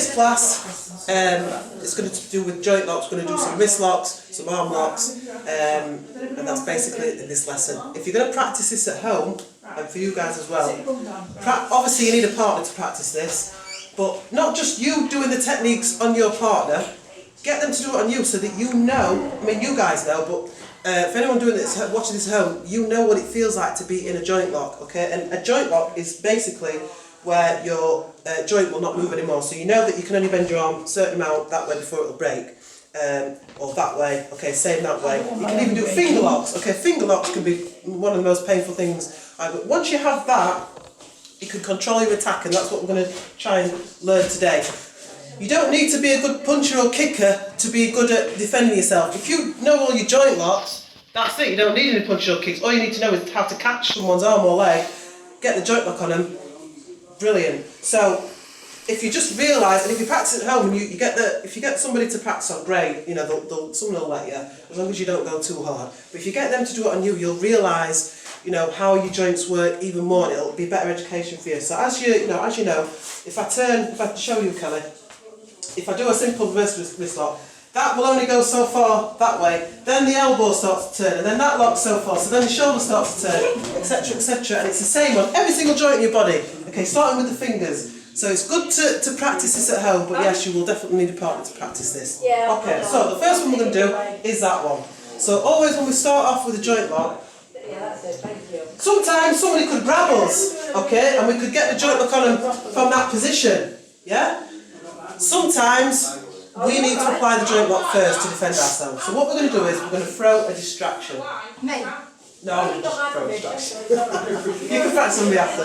this class, it's going to do with joint locks, we're going to do some wrist locks, some arm locks, and that's basically this lesson. If you're going to practice this at home, and for you guys as well, obviously you need a partner to practice this, but not just you doing the techniques on your partner, get them to do it on you so that you know, I mean you guys know, but for anyone doing this, watching this at home, you know what it feels like to be in a joint lock, okay? And a joint lock is basically where your joint will not move anymore. So you know that you can only bend your arm a certain amount that way before it'll break. Or that way, okay, same that way. You can even do finger locks, okay? Finger locks can be one of the most painful things. But once you have that, you can control your attack, and that's what we're going to try and learn today. You don't need to be a good puncher or kicker to be good at defending yourself. If you know all your joint locks, that's it. You don't need any punches or kicks. All you need to know is how to catch someone's arm or leg, get the joint lock on them. Brilliant. So if you just realise, and if you practice at home, and if you get somebody to practice on, great. You know, someone will let you, as long as you don't go too hard. But if you get them to do it on you, you'll realise, you know, how your joints work even more, and it'll be better education for you. So as you know, if I show you, Kelly. If I do a simple reverse wrist lock, that will only go so far that way, then the elbow starts to turn, and then that lock so far, so then the shoulder starts to turn, etc, etc, and it's the same on every single joint in your body, okay, starting with the fingers. So it's good to practice this at home, but yes, you will definitely need a partner to practice this. Yeah. Okay, so the first one we're going to do is that one. So always when we start off with a joint lock, sometimes somebody could grab us, okay, and we could get the joint lock on them from that position, yeah? Sometimes we need to apply the joint lock first to defend ourselves. So what we're going to do is we're going to throw a distraction. Me? No, just throw a distraction. You can practice on me after.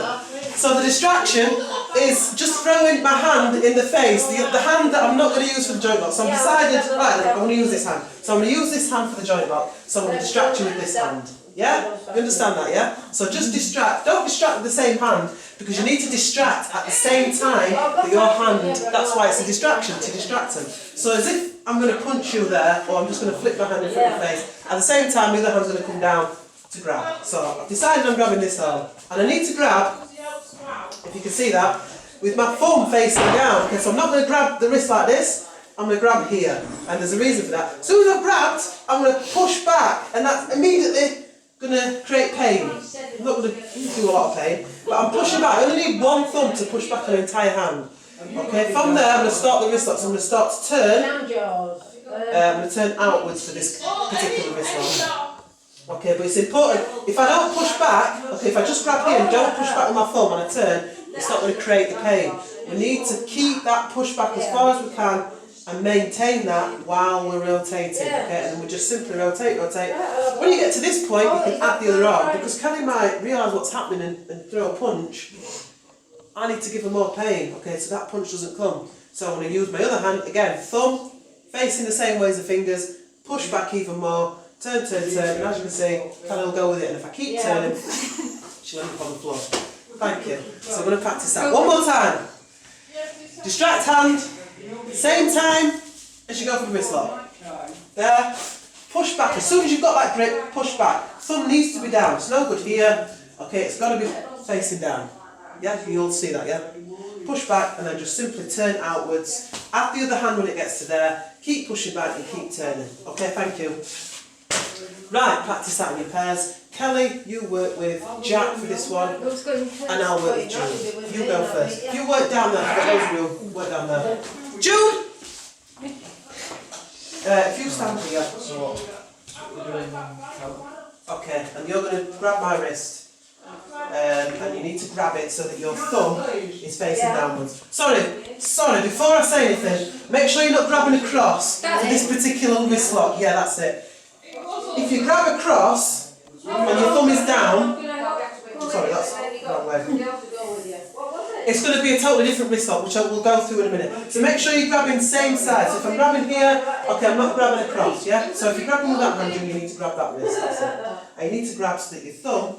So the distraction is just throwing my hand in the face, the hand that I'm not going to use for the joint lock. So I've decided, right, I'm going to use this hand. So I'm going to use this hand for the joint lock, so I'm going to distract you with this hand. Yeah? You understand that, yeah? So just distract. Don't distract with the same hand, because you need to distract at the same time that your hand, that's why it's a distraction, to distract them. So as if I'm going to punch you there, or I'm just going to flick my hand in front of your face, at the same time the other hand's going to come down to grab. So I've decided I'm grabbing this arm, and I need to grab, if you can see that, with my thumb facing down. Okay, so I'm not going to grab the wrist like this, I'm going to grab here, and there's a reason for that. As soon as I've grabbed, I'm going to push back, and that's immediately going to create pain. I'm not going to do a lot of pain, but I'm pushing back. I only need one thumb to push back an entire hand. Okay, from there I'm going to start the wrist lock. So I'm going to start to turn. I'm going to turn outwards for this particular wrist lock. Okay, but it's important, if I don't push back, okay, if I just grab here and don't push back with my thumb and I turn, it's not going to create the pain. We need to keep that push back as far as we can and maintain that while we're rotating, okay, and then we just simply rotate. When you get to this point, you can add the other arm, because Kelly might realise what's happening and throw a punch. I need to give her more pain, okay, so that punch doesn't come. So I'm going to use my other hand, again, thumb, facing the same way as the fingers, push back even more, turn, and as you can see, Kelly will go with it, and if I keep turning, she'll end up on the floor. Thank you. So I'm going to practice that one more time. Distract hand, same time as you go for the wrist lock. There, push back. As soon as you've got that grip, push back. Thumb needs to be down. It's no good here. Okay, it's got to be facing down. Yeah, you'll see that, yeah? Push back and then just simply turn outwards. Add the other hand when it gets to there. Keep pushing back and keep turning. Okay, thank you. Right, practice that in your pairs. Kelly, you work with Jack for this one, and I'll work with Jude. You go first. You work down there. Get those real. Work down there. Jude! If you stand here, okay, and you're going to grab my wrist. And you need to grab it so that your thumb is facing downwards. Sorry, before I say anything, make sure you're not grabbing across for this particular wrist lock. Yeah, that's it. If you grab across and your thumb is down, sorry, that's the wrong way. It's going to be a totally different wrist lock, which I will go through in a minute. So make sure you're grabbing same side. So if I'm grabbing here, okay, I'm not grabbing across, yeah? So if you're grabbing with that hand, you need to grab that wrist, that's it. And you need to grab so that your thumb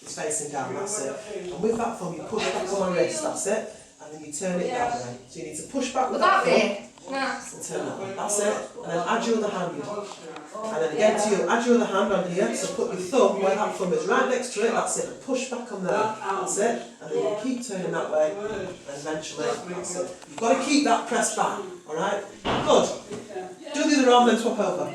is facing down, that's it. And with that thumb, you push back on my wrist, that's it. And then you turn it that way. So you need to push back with that thumb. And turn that way. That's it. And then add your other hand. And then again to you, add your other hand on here. So put your thumb where that thumb is, right next to it. That's it. And push back on there. That's it. And then you keep turning that way. And eventually, that's it. You've got to keep that pressed back. Alright? Good. Do the other arm, then swap over.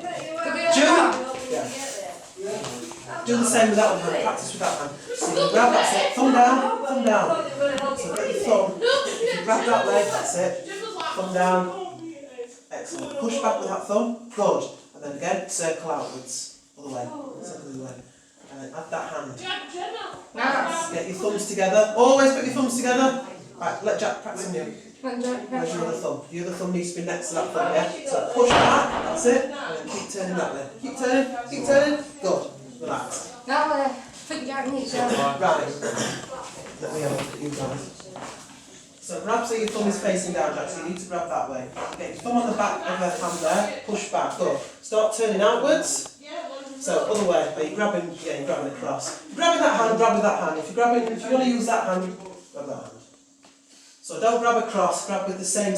Do the same with that one, then practice with that hand. So you grab, that's it, thumb down, thumb down. So get your thumb, if you grab that leg, that's it, thumb down. Excellent. Push back with that thumb, good. And then again, circle outwards, other way, circle the other way. And then add that hand. Get your thumbs together, always put your thumbs together. Right, let Jack practice on you. Where's your other thumb? Your other thumb needs to be next to that thumb, yeah? So push back, that's it, and then keep turning that way. Keep turning, good. Relax. Now I think Jack needs to. Right. Let me have a look at you guys. So grab so your thumb is facing down, Jack, so you need to grab that way. Get your thumb on the back of the hand there, push back, good. Start turning outwards. So other way, are you grabbing, yeah, you're grabbing across. You're grabbing that hand, grab with that hand. If you want to use that hand, grab that hand. So don't grab across, grab with the same